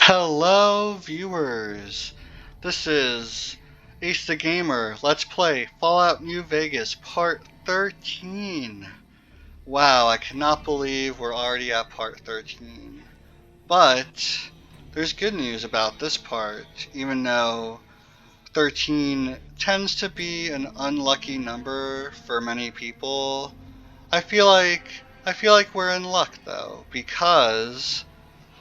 Hello, viewers. This is Ace the Gamer. Let's play Fallout New Vegas Part 13. Wow, I cannot believe we're already at Part 13. But there's good news about this part, even though 13 tends to be an unlucky number for many people. I feel like we're in luck though, because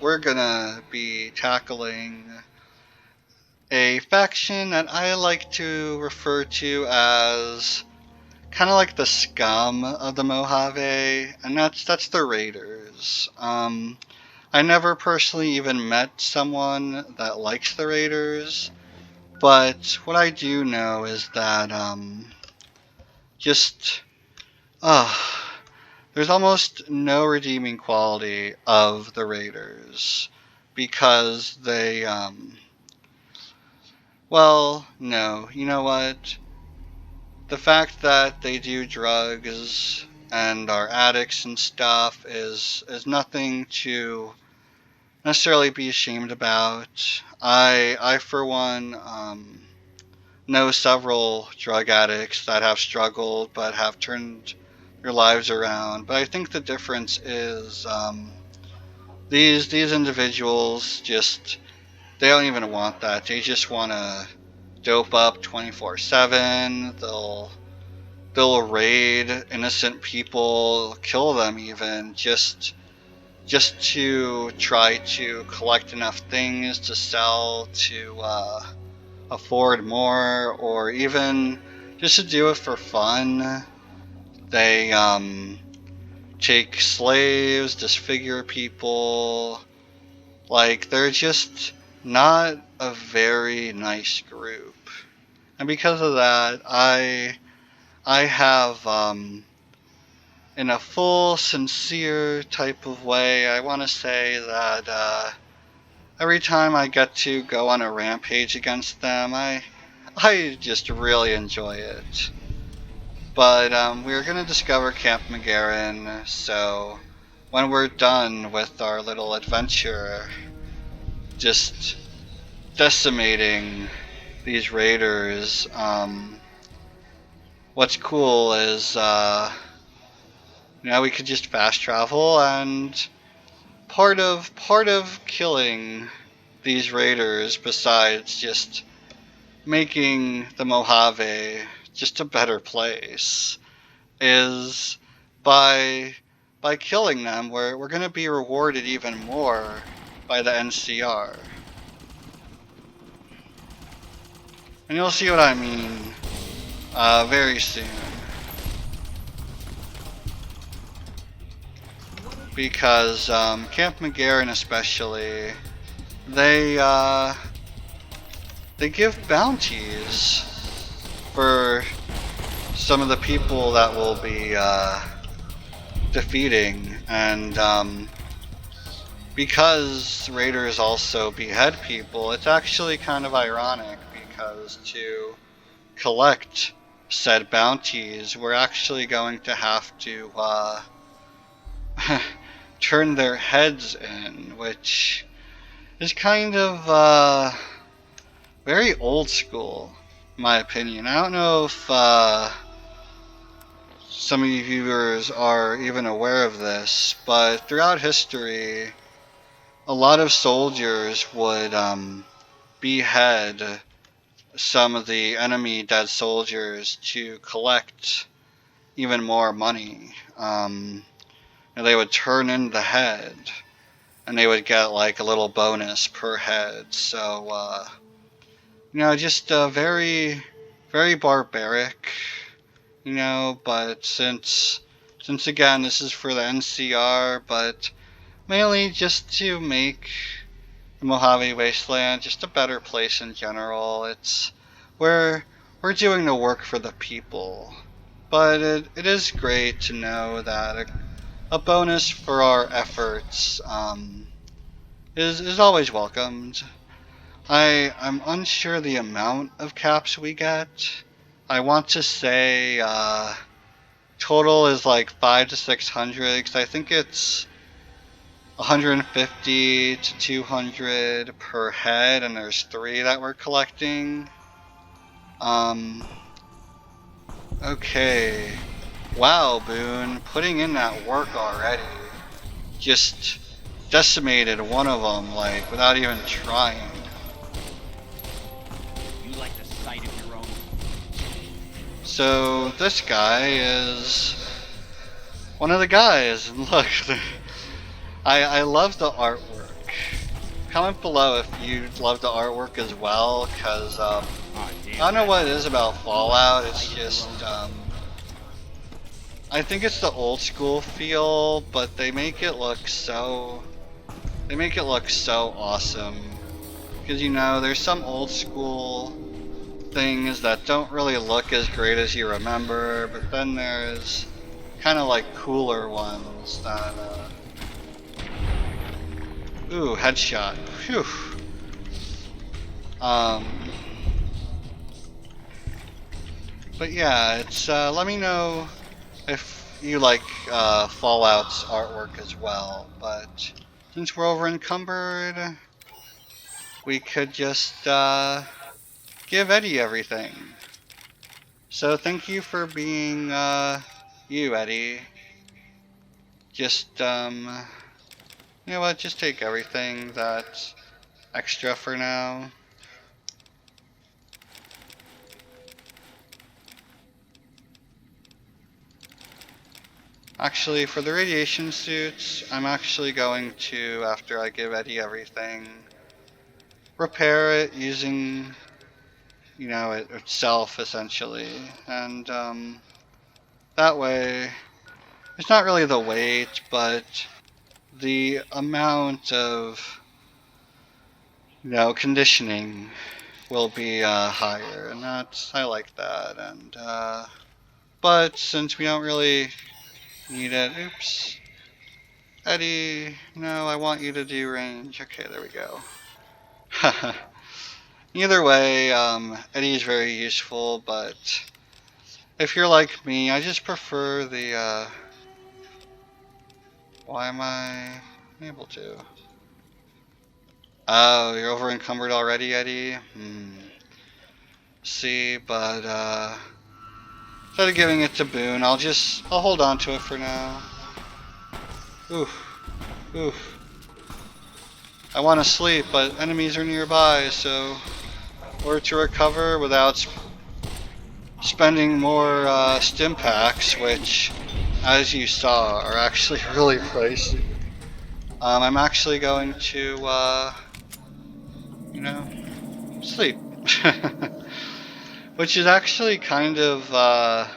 we're gonna be tackling a faction that I like to refer to as kind of like the scum of the Mojave, and that's the Raiders. I never personally even met someone that likes the Raiders, but what I do know is that just uh, there's almost no redeeming quality of the Raiders because they well, no, you know what? The fact that they do drugs and are addicts and stuff is nothing to necessarily be ashamed about. I for one know several drug addicts that have struggled but have turned their lives around. But I think the difference is these individuals just they don't even want that. They just want to dope up 24/7. They'll raid innocent people, kill them even, just to try to collect enough things to sell to afford more, or even just to do it for fun. They take slaves, disfigure people. Like, they're just not a very nice group. And because of that, I have in a full, sincere type of way, I want to say that every time I get to go on a rampage against them, I just really enjoy it. But we're going to discover Camp McCarran, so when we're done with our little adventure, just decimating these raiders, what's cool is we could just fast travel, and part of killing these raiders, besides just making the Mojave just a better place, is by killing them, we're gonna be rewarded even more by the NCR. And you'll see what I mean very soon. Because Camp McCarran especially, they they give bounties for some of the people that will be defeating, and because raiders also behead people, it's actually kind of ironic because to collect said bounties, we're actually going to have to turn their heads in, which is kind of very old school, in my opinion. I don't know if some of you viewers are even aware of this, but throughout history, a lot of soldiers would behead some of the enemy dead soldiers to collect even more money. And they would turn in the head, and they would get like a little bonus per head. So, just very, very barbaric, but since again, this is for the NCR, but mainly just to make the Mojave Wasteland just a better place in general. We're doing the work for the people, but it is great to know that a bonus for our efforts is always welcomed. I'm unsure the amount of caps we get. I want to say total is like 500 to 600, because I think it's 150 to 200 per head, and there's 3 that we're collecting. Okay. Wow, Boone, putting in that work already. Just decimated one of them, like, without even trying. You like the sight of your own. So, this guy is one of the guys, and look, I love the artwork. Comment below if you love the artwork as well, because I don't know what it is about Fallout, it's just, I think it's the old school feel, but they make it look so awesome. Because, you know, there's some old school things that don't really look as great as you remember, but then there's kind of like cooler ones that, ooh, headshot. Phew. But yeah, it's, let me know if you like, Fallout's artwork as well, but since we're over encumbered, we could just, give Eddie everything. So thank you for being, you, Eddie. Just, you know what, just take everything that's extra for now. Actually, for the radiation suits, I'm actually going to, after I give Eddie everything, repair it using, you know, it itself, essentially. And, that way, it's not really the weight, but the amount of, you know, conditioning will be higher, and that's, I like that. And but since we don't really need it, oops, Eddie, no, I want you to do range. Okay, there we go. Either way, Eddie is very useful, but if you're like me, I just prefer the why am I able to? Oh, you're over encumbered already, Eddie? See, but instead of giving it to Boone, I'll hold on to it for now. Oof. Oof. I want to sleep, but enemies are nearby, so in order to recover without spending more stim packs, which, as you saw, are actually really pricey, I'm actually going to, you know, sleep. Which is actually kind of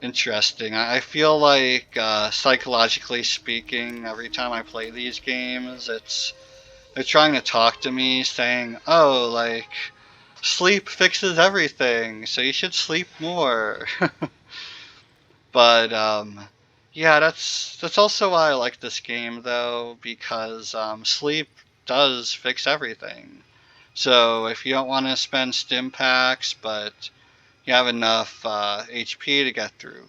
interesting. I feel like, psychologically speaking, every time I play these games, they're trying to talk to me, saying, "Oh, like sleep fixes everything, so you should sleep more." But yeah, that's also why I like this game, though, because sleep does fix everything. So if you don't want to spend stim packs, but you have enough HP to get through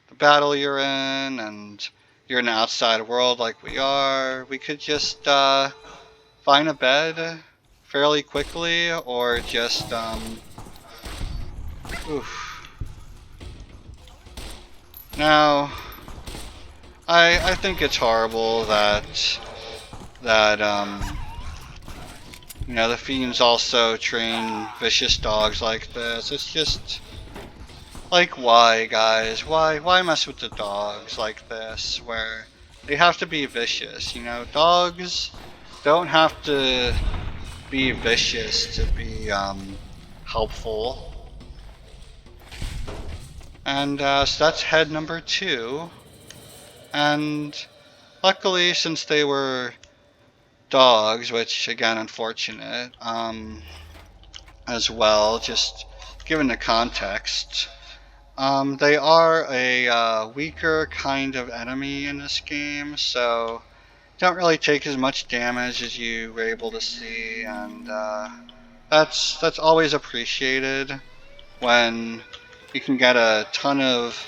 the battle you're in, and you're in the outside world like we are, we could just find a bed fairly quickly, or just oof. Now, I think it's horrible that you know, the Fiends also train vicious dogs like this. It's just like, why, guys? Why mess with the dogs like this, where they have to be vicious? You know, dogs don't have to be vicious to be helpful. And so that's head number 2. And luckily, since they were dogs, which again, unfortunate, as well, just given the context, they are a weaker kind of enemy in this game, so don't really take as much damage as you were able to see, and that's always appreciated when you can get a ton of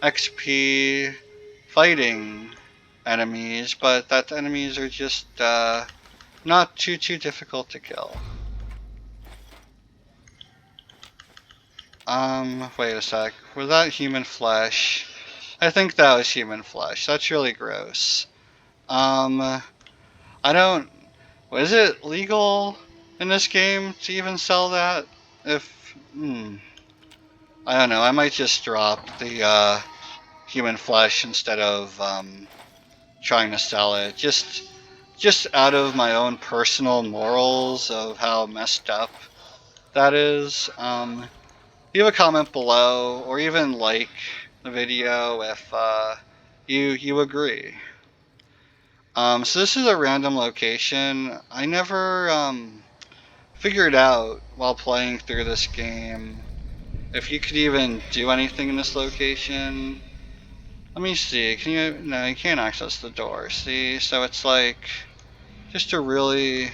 XP fighting enemies, but that enemies are just not too difficult to kill. Wait a sec. Was that human flesh? I think that was human flesh. That's really gross. I don't. Was it legal in this game to even sell that? If I don't know. I might just drop the human flesh instead of trying to sell it. Just out of my own personal morals of how messed up that is. Leave a comment below, or even like the video if you agree. So this is a random location. I never figured out while playing through this game if you could even do anything in this location. Let me see. Can you? No, you can't access the door. See, so it's like just a really.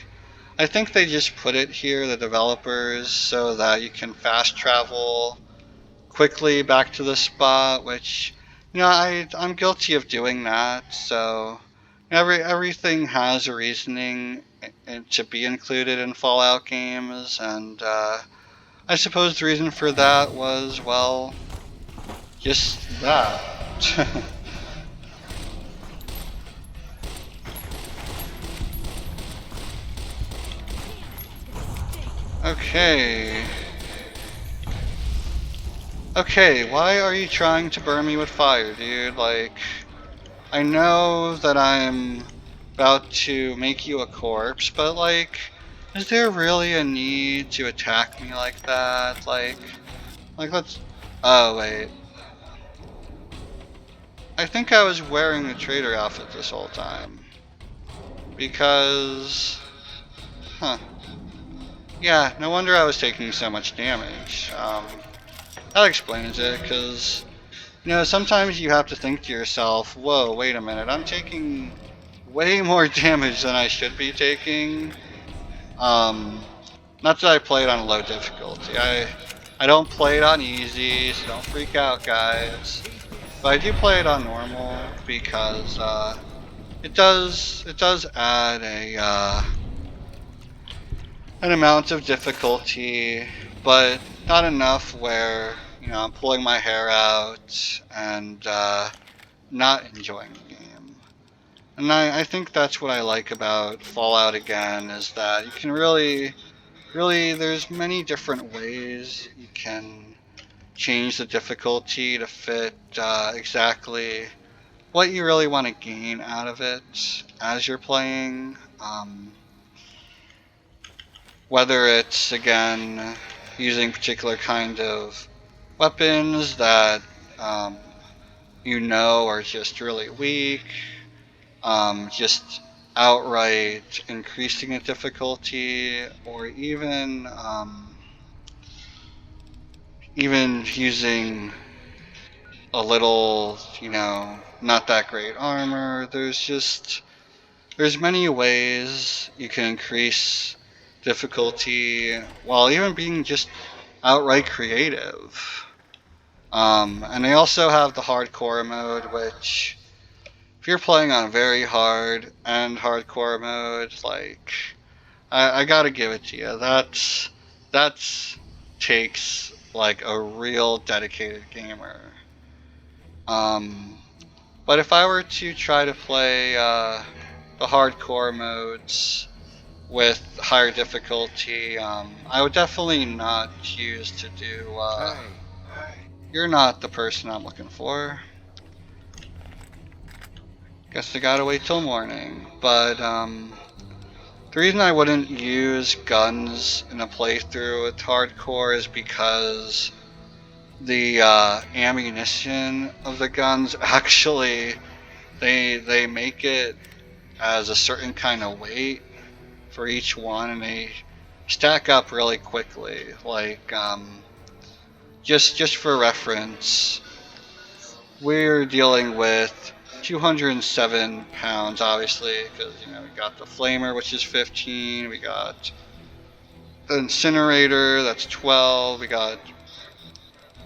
I think they just put it here, the developers, so that you can fast travel quickly back to the spot, which I'm guilty of doing that. So everything has a reasoning to be included in Fallout games, and I suppose the reason for that was, well, just that. Okay. Okay, why are you trying to burn me with fire, dude? Like, I know that I'm about to make you a corpse, but like, is there really a need to attack me like that? Like let's. Oh wait, I think I was wearing the trader outfit this whole time because, huh? Yeah, no wonder I was taking so much damage. That explains it, because sometimes you have to think to yourself, "Whoa, wait a minute, I'm taking way more damage than I should be taking." Um, Not that I play it on low difficulty. I don't play it on easy, so don't freak out, guys. But I do play it on normal because it does add an amount of difficulty, but not enough where I'm pulling my hair out and not enjoying the game. And I think that's what I like about Fallout again, is that you can really, there's many different ways you can change the difficulty to fit exactly what you really want to gain out of it as you're playing. Whether it's, again, using particular kind of weapons that um, are just really weak, just outright increasing the difficulty, or even using a little, not that great armor. There's many ways you can increase difficulty while even being just outright creative. And they also have the hardcore mode, which if you're playing on very hard and hardcore mode, like I gotta give it to you. That's takes like a real dedicated gamer. Um, but if I were to try to play the hardcore modes with higher difficulty, I would definitely not choose to do. You're not the person I'm looking for. Guess I gotta wait till morning. But the reason I wouldn't use guns in a playthrough with hardcore is because the ammunition of the guns actually they make it as a certain kind of weight for each one, and they stack up really quickly. Like just for reference, we're dealing with 207 pounds, obviously, because we got the flamer, which is 15. We got the incinerator, that's 12. We got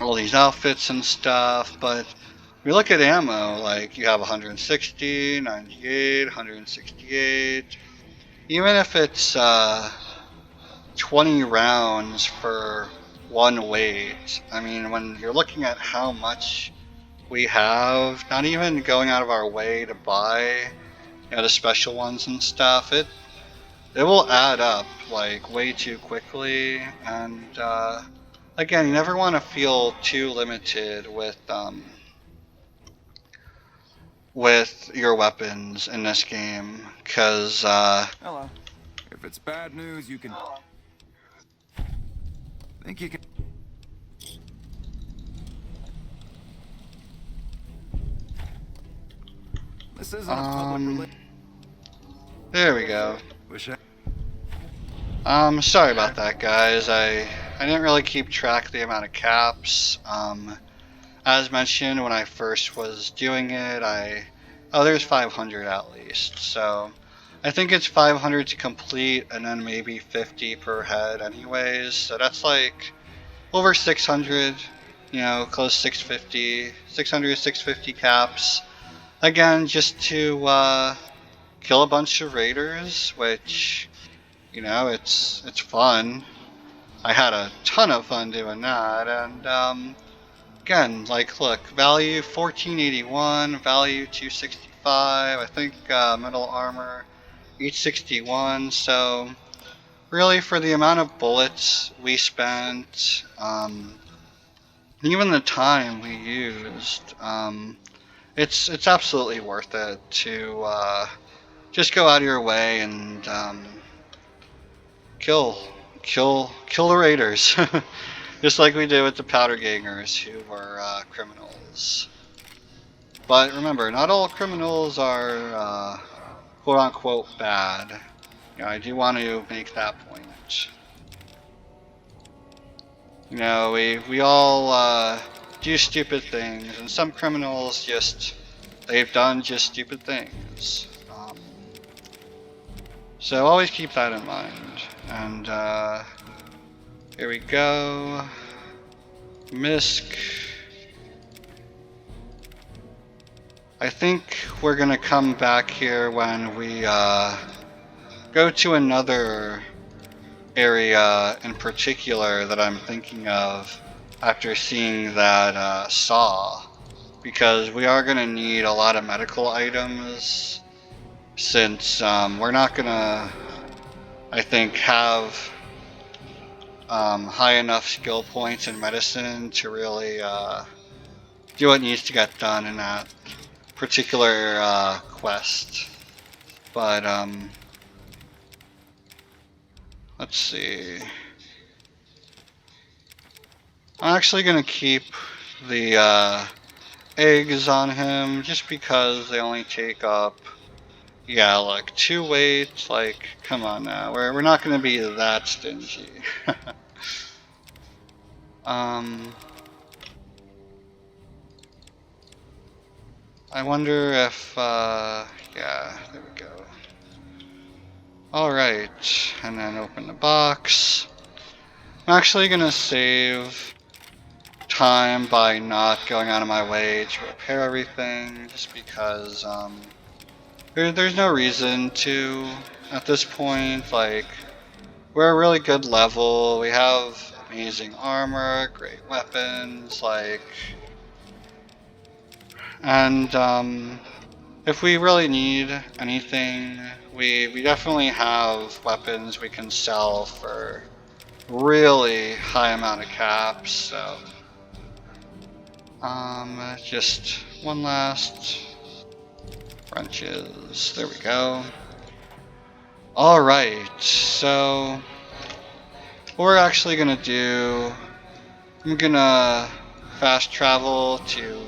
all these outfits and stuff, but we look at ammo, like you have 160, 98, 168. Even if it's 20 rounds for one weight, I mean, when you're looking at how much we have, not even going out of our way to buy, the special ones and stuff, it will add up like way too quickly. And again, you never want to feel too limited with your weapons in this game, because Hello. If it's bad news, you can... Think you can... This isn't a public there we go. Wish I... Sorry about that, guys. I didn't really keep track of the amount of caps. As mentioned, when I first was doing it, there's 500 at least. So I think it's 500 to complete, and then maybe 50 per head, anyways. So that's like over 600. Close 650, 600, 650 caps. Again, just to kill a bunch of raiders, which it's fun. I had a ton of fun doing that, and again, like, look, value 1481, value 265. I think metal armor 861. So really, for the amount of bullets we spent, even the time we used, it's absolutely worth it to just go out of your way and kill the raiders, just like we did with the powder gangers who were criminals. But remember, not all criminals are quote unquote bad. I do want to make that point. We all do stupid things, and some criminals they've done just stupid things. So always keep that in mind. And here we go. Misk. I think we're gonna come back here when we go to another area in particular that I'm thinking of after seeing that saw, because we are gonna need a lot of medical items, since we're not gonna, I think, have high enough skill points in medicine to really do what needs to get done in that particular quest. But let's see. I'm actually gonna keep the eggs on him, just because they only take up, yeah, like 2 weight. Like, come on now, we're not gonna be that stingy. I wonder if yeah, there we go. Alright, and then open the box. I'm actually gonna save time by not going out of my way to repair everything, just because there's no reason to at this point. Like, we're a really good level, we have amazing armor, great weapons, like, and if we really need anything, we definitely have weapons we can sell for really high amount of caps. So just one last wrenches. There we go. Alright, so what we're actually gonna do, I'm gonna fast travel to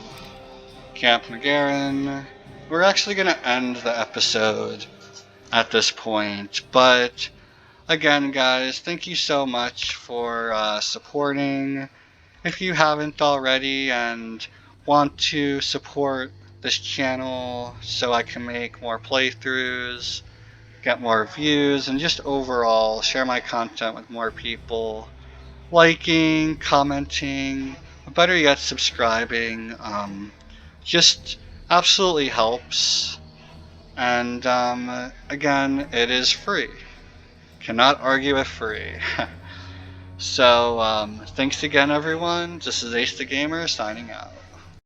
Camp McCarran. We're actually gonna end the episode at this point, but again, guys, thank you so much for supporting. If you haven't already and want to support this channel so I can make more playthroughs, get more views, and just overall share my content with more people, liking, commenting, but better yet, subscribing, just absolutely helps. And again, it is free. Cannot argue with free. So thanks again, everyone. This is Ace the Gamer signing out.